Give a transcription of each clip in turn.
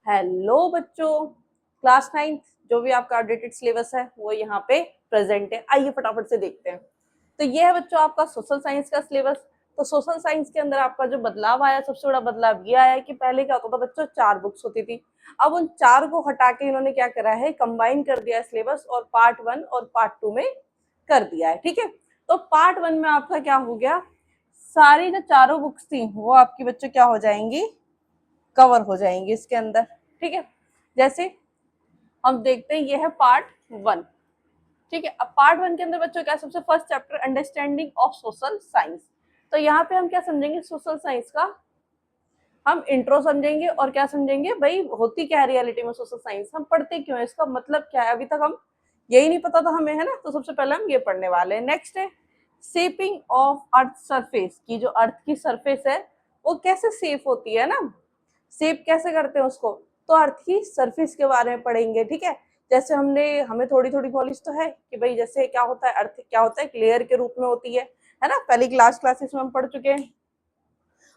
Hello बच्चों, class 9 जो भी आपका अपडेटेड सिलेबस है वो यहाँ पे प्रेजेंट है। आइए फटाफट से देखते हैं। तो ये है बच्चों आपका सोशल साइंस का सिलेबस। तो सोशल साइंस के अंदर आपका जो बदलाव आया, सबसे बड़ा बदलाव ये आया कि पहले क्या होता था बच्चों, 4 बुक्स होती थी। अब उन 4 को हटा के इन्होंने क्या करा है, कंबाइन कर दिया है सिलेबस और पार्ट 1 और पार्ट 2 में कर दिया है। ठीक है, तो पार्ट 1 में आपका क्या हो गया, सारी जो चारों बुक्स थी वो आपकी बच्चों क्या हो जाएंगी, कवर हो जाएंगी इसके अंदर। ठीक है, जैसे हम देखते हैं ये है पार्ट 1। ठीक है, अब पार्ट 1 के अंदर बच्चों क्या, सबसे first chapter understanding of social science. तो यहाँ पे हम क्या समझेंगे, सोशल साइंस का हम इंट्रो समझेंगे और क्या समझेंगे भाई, होती क्या है रियलिटी में सोशल साइंस, हम पढ़ते क्यों है, इसका मतलब क्या है, अभी तक हम यही नहीं पता था हमें, है ना। तो सबसे पहले हम ये पढ़ने वाले हैं। नेक्स्ट है शेपिंग ऑफ अर्थ सरफेस, की जो अर्थ की सरफेस है वो कैसे सेफ होती है ना, शेप कैसे करते हैं उसको, तो अर्थ की सरफेस के बारे में पढ़ेंगे। ठीक है, जैसे हमें थोड़ी थोड़ी नॉलेज तो है कि भाई जैसे क्या होता है, अर्थ क्या होता है, एक लेयर के रूप में होती है ना, पहली क्लासेस में हम पढ़ चुके हैं।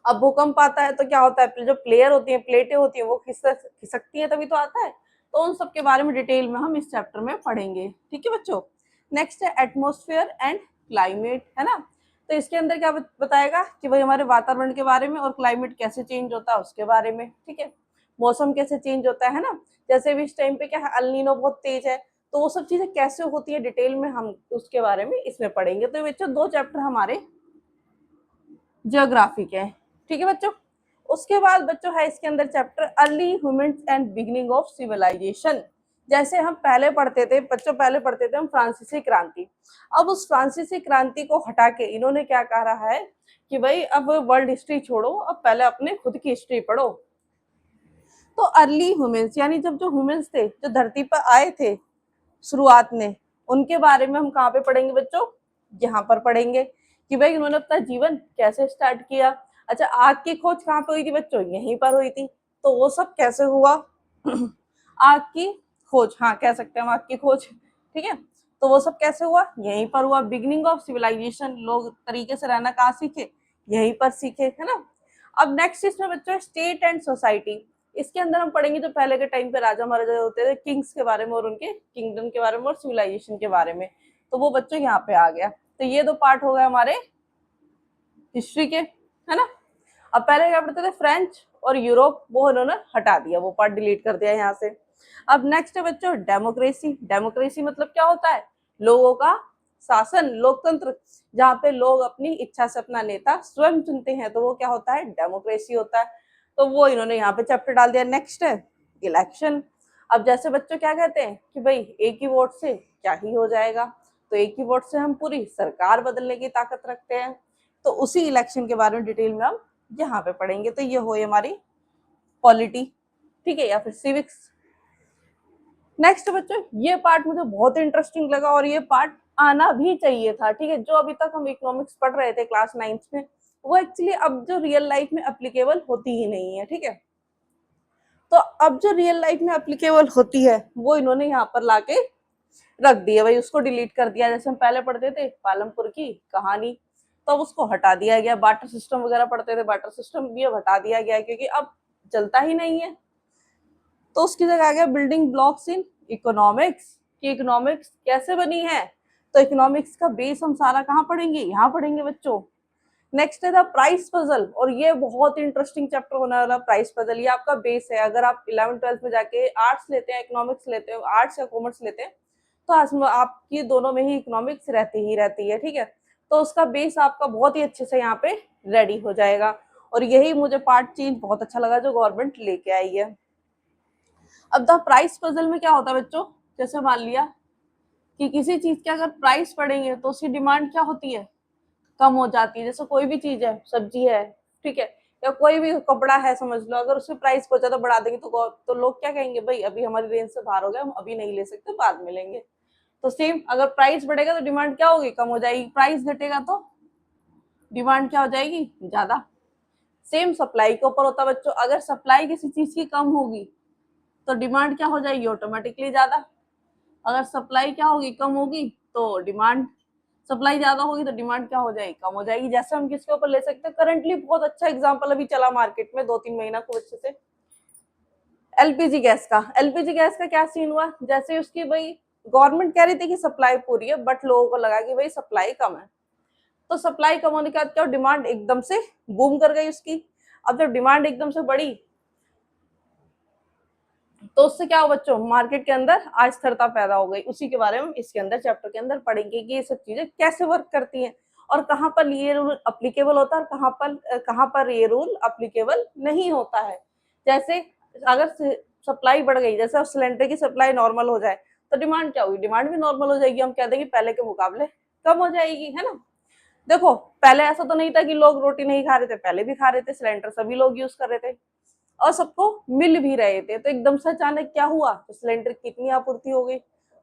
अब भूकंप आता है तो क्या होता है, जो प्लेयर होती है, प्लेटें होती है, वो खिसकती है तभी तो आता है। तो उन सब के बारे में डिटेल में हम इस चैप्टर में पढ़ेंगे। ठीक है बच्चों, नेक्स्ट है एटमोस्फेयर एंड क्लाइमेट, है ना। तो इसके अंदर क्या बताएगा कि भाई हमारे वातावरण के बारे में और क्लाइमेट कैसे चेंज होता है उसके बारे में। ठीक है, मौसम कैसे चेंज होता है ना, जैसे भी इस टाइम पे क्या है, अल नीनो बहुत तेज है, तो वो सब चीजें कैसे होती है डिटेल में हम उसके बारे में इसमें पढ़ेंगे। तो बच्चों 2 चैप्टर हमारे जियोग्राफी के हैं। ठीक है बच्चों, उसके बाद बच्चों है इसके अंदर chapter early humans and beginning of civilization. जैसे हम पहले पढ़ते थे बच्चों, पहले पढ़ते थे हम फ्रांसीसी क्रांति। अब उस फ्रांसीसी क्रांति को हटा के इन्होंने क्या कहा रहा है कि भाई अब वर्ल्ड हिस्ट्री छोड़ो, अब पहले अपने खुद की हिस्ट्री पढ़ो। तो अर्ली ह्यूमंस यानी जब जो ह्यूमंस थे, जो धरती पर आए थे शुरुआत में, उनके बारे में हम कहाँ पे पढ़ेंगे बच्चों, यहाँ पर पढ़ेंगे कि भाई उन्होंने अपना जीवन कैसे स्टार्ट किया। अच्छा, आग की खोज कहाँ पे हुई थी बच्चों, यहीं पर हुई थी, तो वो सब कैसे हुआ आग की खोज, हाँ कह सकते हैं हम आग की खोज। ठीक है, तो वो सब कैसे हुआ, यहीं पर हुआ। बिगिनिंग ऑफ सिविलाइजेशन, लोग तरीके से रहना कहाँ सीखे, यहीं पर सीखे, है ना। अब नेक्स्ट इसमें बच्चों स्टेट एंड सोसाइटी। इसके अंदर हम पढ़ेंगे जो पहले के टाइम पे राजा महाराजा होते थे, किंग्स के बारे में और उनके किंगडम के बारे में और सिविलाइजेशन के बारे में। तो वो बच्चों यहाँ पे आ गया। तो ये 2 पार्ट हो गए हमारे हिस्ट्री के, है ना। अब पहले क्या पढ़ते थे, फ्रेंच और यूरोप, वो इन्होंने हटा दिया, वो पार्ट डिलीट कर दिया यहाँ से। अब नेक्स्ट है बच्चों डेमोक्रेसी। डेमोक्रेसी मतलब क्या होता है, लोगों का शासन, लोकतंत्र, जहाँ पे लोग अपनी इच्छा से अपना नेता स्वयं चुनते हैं, तो वो क्या होता है, डेमोक्रेसी होता है। तो वो इन्होंने यहाँ पे चैप्टर डाल दिया। नेक्स्ट है इलेक्शन। अब जैसे बच्चों क्या कहते हैं कि भाई एक ही वोट से क्या ही हो जाएगा, तो एक ही वोट से हम पूरी सरकार बदलने की ताकत रखते हैं। तो उसी इलेक्शन के बारे में डिटेल में हम यहाँ पे पढ़ेंगे। तो ये हो हमारी पॉलिटी, ठीक है, या फिर सिविक्स। नेक्स्ट बच्चों ये पार्ट मुझे बहुत इंटरेस्टिंग लगा और ये पार्ट आना भी चाहिए था। ठीक है, जो अभी तक हम इकोनॉमिक्स पढ़ रहे थे क्लास 9 में, वो एक्चुअली अब जो रियल लाइफ में एप्लीकेबल होती ही नहीं है। ठीक है, तो अब जो रियल लाइफ में एप्लीकेबल होती है वो इन्होंने यहाँ पर लाके रख दी है भाई, उसको डिलीट कर दिया। जैसे हम पहले पढ़ते थे पालमपुर की कहानी, तो अब उसको हटा दिया गया। बार्टर सिस्टम वगैरह पढ़ते थे, बार्टर सिस्टम भी अब हटा दिया गया क्योंकि अब चलता ही नहीं है। तो उसकी जगह आ गया बिल्डिंग ब्लॉक्स इन इकोनॉमिक्स, कि इकोनॉमिक्स कैसे बनी है। तो इकोनॉमिक्स का बेस हम सारा कहाँ पढ़ेंगे, यहाँ पढ़ेंगे बच्चों। नेक्स्ट है द प्राइस पजल, और ये बहुत इंटरेस्टिंग चैप्टर होने वाला। प्राइस पजल ये आपका बेस है। अगर आप 11th-12th में जाके आर्ट्स लेते हैं, इकोनॉमिक्स लेते हो, आर्ट्स या कॉमर्स लेते हैं, तो आपकी दोनों में ही इकोनॉमिक्स रहती है। ठीक है, तो उसका बेस आपका बहुत ही अच्छे से यहाँ पे रेडी हो जाएगा। और यही मुझे पार्ट चेंज बहुत अच्छा लगा जो गवर्नमेंट लेके आई है। अब द प्राइस पजल में क्या होता है बच्चों, जैसे मान लिया कि किसी चीज के अगर प्राइस बढ़ेंगे तो उसकी डिमांड क्या होती है, कम हो जाती है। जैसे कोई भी चीज है, सब्जी है, ठीक है, या कोई भी कपड़ा है समझ लो, अगर उसकी प्राइस बहुत ज्यादा बढ़ा देंगे तो लोग क्या कहेंगे, भाई अभी हमारी रेंज से बाहर हो गया, हम अभी नहीं ले सकते, बाद में लेंगे। तो सेम अगर प्राइस बढ़ेगा तो डिमांड क्या होगी, कम हो जाएगी। प्राइस घटेगा तो डिमांड क्या हो जाएगी, ज्यादा। सेम सप्लाई के ऊपर होता है बच्चों, अगर सप्लाई किसी चीज की कम होगी तो डिमांड क्या हो जाएगी, ऑटोमेटिकली ज्यादा। अगर सप्लाई क्या होगी, कम होगी, तो डिमांड, सप्लाई ज्यादा होगी तो डिमांड क्या हो जाएगी, कम हो जाएगी। जैसे हम किसके ऊपर ले सकते हैं, करंटली बहुत अच्छा एग्जांपल अभी चला मार्केट में 2-3 महीना खूब अच्छे से, एलपीजी गैस का क्या सीन हुआ, जैसे उसकी भाई गवर्नमेंट कह रही थी कि सप्लाई पूरी है, बट लोगों को लगा कि भाई सप्लाई कम है, तो सप्लाई कम होने के बाद क्या डिमांड एकदम से बूम कर गई उसकी। अब जब डिमांड एकदम से बढ़ी तो उससे क्या हो बच्चों, मार्केट के अंदर अस्थिरता पैदा हो गई। उसी के बारे में इसके अंदर चैप्टर के अंदर पढ़ेंगे कि ये सब चीजें कैसे वर्क करती हैं और कहाँ पर ये रूल अप्लीकेबल होता है और कहाँ पर ये रूल अप्लीकेबल नहीं होता है। जैसे अगर सप्लाई बढ़ गई, जैसे सिलेंडर की सप्लाई नॉर्मल हो जाए तो डिमांड क्या होगी, डिमांड भी नॉर्मल हो जाएगी, हम कह देंगे पहले के मुकाबले कम हो जाएगी, है ना। देखो पहले ऐसा तो नहीं था कि लोग रोटी नहीं खा रहे थे, पहले भी खा रहे थे, सिलेंडर सभी लोग यूज कर रहे थे और सबको मिल भी रहे थे। तो एकदम से अचानक क्या हुआ, तो सिलेंडर की इतनी आपूर्ति हो गई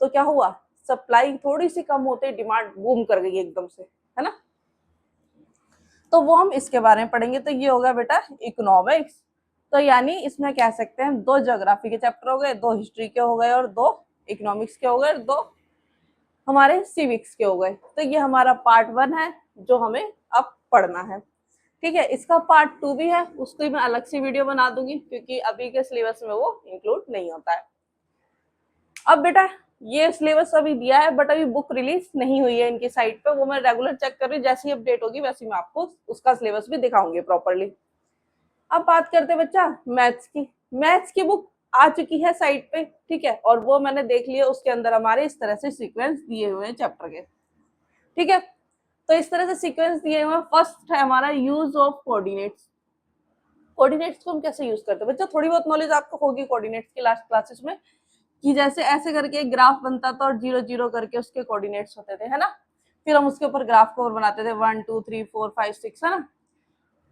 तो क्या हुआ, सप्लाई थोड़ी सी कम होते डिमांड बूम कर गई एकदम से, है ना। तो वो हम इसके बारे में पढ़ेंगे। तो ये होगा बेटा इकोनॉमिक्स। तो यानी इसमें कह सकते हैं 2 ज्योग्राफी के चैप्टर हो गए, 2 हिस्ट्री के हो गए और 2 इकोनॉमिक्स के हो गए, 2 हमारे सिविक्स के हो गए। तो ये हमारा पार्ट 1 है जो हमें अब पढ़ना है। ठीक है, इसका पार्ट 2 भी है, उसकी मैं अलग से वीडियो बना दूंगी क्योंकि अभी के सिलेबस में वो इंक्लूड नहीं होता है। अब बेटा ये सिलेबस अभी दिया है बट अभी बुक रिलीज नहीं हुई है इनकी साइट पे, वो मैं रेगुलर चेक कर रही हूँ, जैसी अपडेट होगी वैसे मैं आपको उसका सिलेबस भी दिखाऊंगी प्रॉपरली। अब बात करते हैं बच्चा मैथ्स की। मैथ्स की बुक आ चुकी है साइट पे, ठीक है, और वो मैंने देख लिया, उसके अंदर हमारे इस तरह से सीक्वेंस दिए हुए हैं चैप्टर के। ठीक है, तो इस तरह से सीक्वेंस दिए हुए हैं। फर्स्ट है हमारा यूज ऑफ कोऑर्डिनेट्स। कोऑर्डिनेट्स को हम कैसे यूज करते हैं बच्चा, थोड़ी बहुत नॉलेज आपको होगी कोऑर्डिनेट्स की लास्ट क्लासेस में, कि जैसे ऐसे करके एक ग्राफ बनता था और 0 0 करके उसके कोऑर्डिनेट्स होते थे, है ना। फिर हम उसके ऊपर ग्राफ कवर बनाते थे 1 2 3 4 5 6, है ना।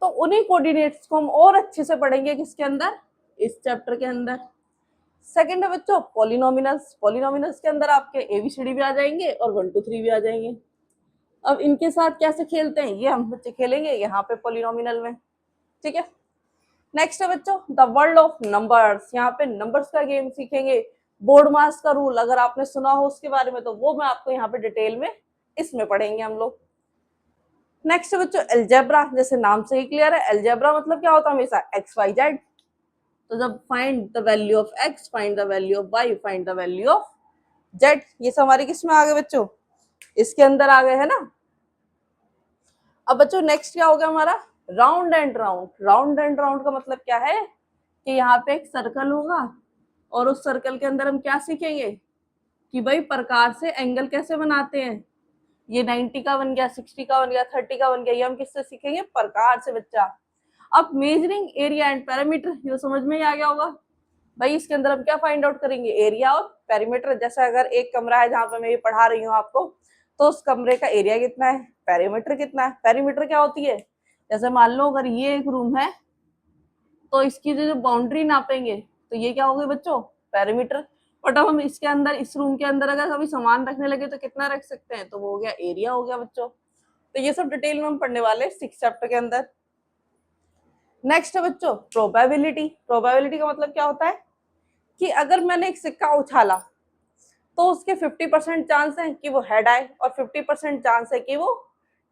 तो उन्हीं कोऑर्डिनेट्स को हम और अच्छे से पढ़ेंगे किसके अंदर, इस चैप्टर के अंदर। सेकंड है बच्चों पॉलिनोमिनल्स। पॉलिनोमिनल्स के अंदर आपके एबीसीडी भी आ जाएंगे और 1 2 3 भी आ जाएंगे। अब इनके साथ कैसे खेलते हैं ये हम बच्चे खेलेंगे यहाँ पे पॉलिनोमिनल में। ठीक है, नेक्स्ट है बच्चों द वर्ल्ड ऑफ नंबर्स। यहाँ पे नंबर्स का गेम सीखेंगे। बोर्ड मास का रूल अगर आपने सुना हो उसके बारे में तो वो मैं आपको यहाँ पे डिटेल में इसमें पढ़ेंगे हम लोग। नेक्स्ट है बच्चों एल्जेब्रा। जैसे नाम से ही क्लियर है, एल्जेब्रा मतलब क्या होता है, हमेशा एक्स वाई जेड। तो जब find the value of X, find the value of Y, find the value of Z, ये सब हमारे किस में आ गए बच्चों, इसके अंदर आ गए, है ना। अब बच्चों नेक्स्ट क्या हो गया हमारा, round and round. Round and round का मतलब क्या है कि यहाँ पे एक सर्कल होगा और उस सर्कल के अंदर हम क्या सीखेंगे कि भाई प्रकार से एंगल कैसे बनाते हैं। ये 90 का बन गया, 60 का बन गया, 30 का बन गया, ये हम किससे सीखेंगे, प्रकार से बच्चा। अब मेजरिंग एरिया एंड पैरामीटर, ये समझ में ही आ गया होगा भाई। इसके अंदर हम क्या फाइंड आउट करेंगे, एरिया और पेरीमीटर। जैसे अगर एक कमरा है जहां पे मैं ये पढ़ा रही हूँ आपको, तो उस कमरे का एरिया कितना है, पेरीमीटर कितना है। पेरीमीटर क्या होती है, जैसे मान लो अगर ये एक रूम है तो इसकी जो बाउंड्री नापेंगे तो ये क्या होगी बच्चों, पेरीमीटर। बट अब हम इसके अंदर, इस रूम के अंदर अगर कभी सामान रखने लगे तो कितना रख सकते हैं, तो वो हो गया एरिया हो गया बच्चों। तो ये सब डिटेल में हम पढ़ने वाले 6 चैप्टर के अंदर। नेक्स्ट है बच्चों प्रोबेबिलिटी। प्रोबेबिलिटी का मतलब क्या होता है कि अगर मैंने एक सिक्का उछाला तो उसके 50% चांस है कि वो हेड आए और 50% चांस है कि वो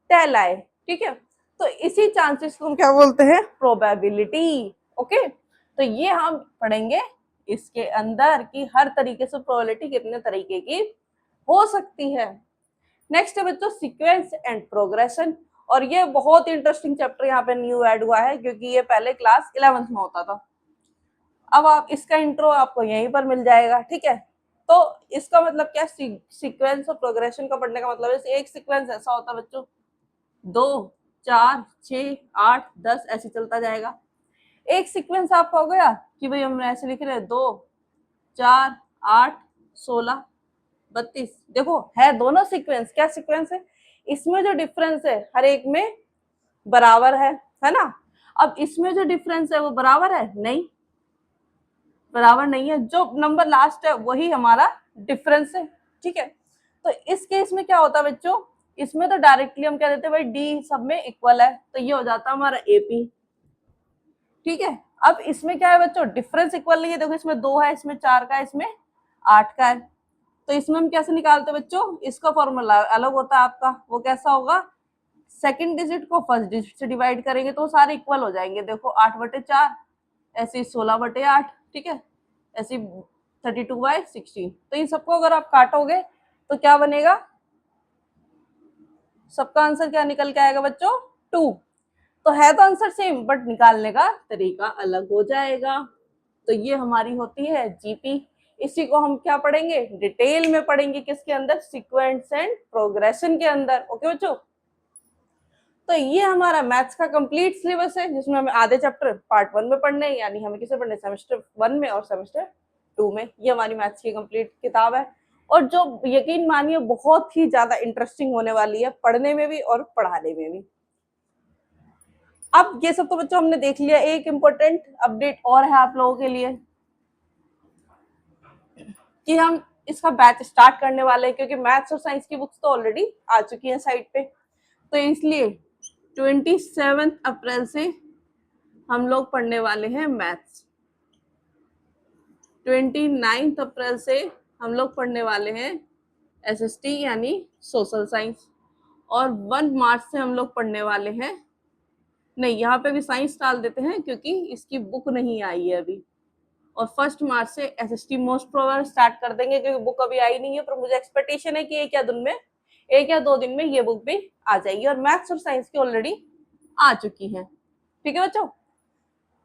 टेल आए। ठीक है, तो इसी चांसेस को हम क्या बोलते हैं, प्रोबेबिलिटी। ओके, तो ये हम पढ़ेंगे इसके अंदर कि हर तरीके से प्रोबेबिलिटी कितने तरीके की हो सकती है। नेक्स्ट है बच्चों सीक्वेंस एंड प्रोग्रेशन, और ये बहुत इंटरेस्टिंग चैप्टर यहाँ पे न्यू ऐड हुआ है क्योंकि ये पहले क्लास 11th में होता था। अब आप इसका इंट्रो आपको यहीं पर मिल जाएगा। ठीक है, तो इसका मतलब क्या, सीक्वेंस और प्रोग्रेशन का पढ़ने का मतलब है एक सीक्वेंस ऐसा होता है बच्चों 2 4 6 8 10 ऐसे चलता जाएगा। एक सीक्वेंस आपका हो गया कि भाई हम ऐसे लिख रहे हैं 2 4 8 16 32। देखो है दोनों सीक्वेंस, क्या सीक्वेंस है, इसमें जो डिफरेंस है हर एक में बराबर है ना। अब इसमें जो डिफरेंस है वो बराबर है नहीं, बराबर नहीं है। जो नंबर लास्ट है वही हमारा डिफरेंस है। ठीक है, तो इस केस में क्या होता है बच्चों, इसमें तो डायरेक्टली हम क्या देते हैं भाई डी सब में इक्वल है, तो ये हो जाता है हमारा एपी। ठीक है, अब इसमें क्या है बच्चों, डिफरेंस इक्वल नहीं है। देखो इसमें 2 है, इसमें 4 का है, इसमें 8 का है। तो इसमें हम कैसे निकालते हैं बच्चों, इसका फॉर्मूला अलग होता है आपका। वो कैसा होगा, सेकंड डिजिट को फर्स्ट डिजिट से डिवाइड करेंगे तो सारे इक्वल हो जाएंगे। देखो 8/4 ऐसे 16/8। ठीक है, ऐसी 32/16। तो इन सबको अगर आप काटोगे तो क्या बनेगा, सबका आंसर क्या निकल के आएगा बच्चों, 2। तो है तो आंसर सेम, बट निकालने का तरीका अलग हो जाएगा। तो ये हमारी होती है जीपी। इसी को हम क्या पढ़ेंगे, डिटेल में पढ़ेंगे, किसके अंदर, सीक्वेंस एंड प्रोग्रेशन के अंदर। ओके बच्चों, तो ये हमारा मैथ्स का कंप्लीट सिलेबस है, जिसमें हमें आधे चैप्टर पार्ट 1 में पढ़ने हैं, यानी हमें किसे पढ़ने, सेमेस्टर 1 में और सेमेस्टर 2 में। ये हमारी मैथ्स की कंप्लीट किताब है, और जो यकीन मानिए बहुत ही ज्यादा इंटरेस्टिंग होने वाली है, पढ़ने में भी और पढ़ाने में भी। अब ये सब तो बच्चों हमने देख लिया। एक इम्पोर्टेंट अपडेट और है आप लोगों के लिए कि हम इसका बैच स्टार्ट करने वाले हैं, क्योंकि मैथ्स और साइंस की बुक्स तो ऑलरेडी आ चुकी हैं साइट पे। तो इसलिए 27 अप्रैल से हम लोग पढ़ने वाले हैं मैथ्स, 29 अप्रैल से हम लोग पढ़ने वाले हैं एसएसटी यानी सोशल साइंस, और 1 मार्च से हम लोग पढ़ने वाले हैं, नहीं यहाँ पे भी साइंस डाल देते हैं क्योंकि इसकी बुक नहीं आई है अभी, और 1 मार्च से एसएसटी मोस्ट प्रोबेबल स्टार्ट कर देंगे, क्योंकि बुक अभी आई नहीं है। पर मुझे एक्सपेक्टेशन है कि एक या दो दिन में ये बुक भी आ जाएगी, और मैथ्स और साइंस की ऑलरेडी आ चुकी है। ठीक है बच्चों,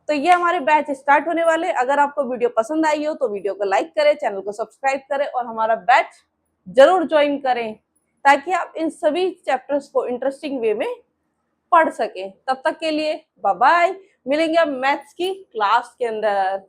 तो ये हमारे बैच स्टार्ट होने वाले। अगर आपको वीडियो पसंद आई हो तो वीडियो को लाइक करें, चैनल को सब्सक्राइब करें, और हमारा बैच जरूर ज्वाइन करें, ताकि आप इन सभी चैप्टर्स को इंटरेस्टिंग वे में पढ़ सकें। तब तक के लिए बाय बाय, मिलेंगे अब मैथ्स की क्लास के अंदर।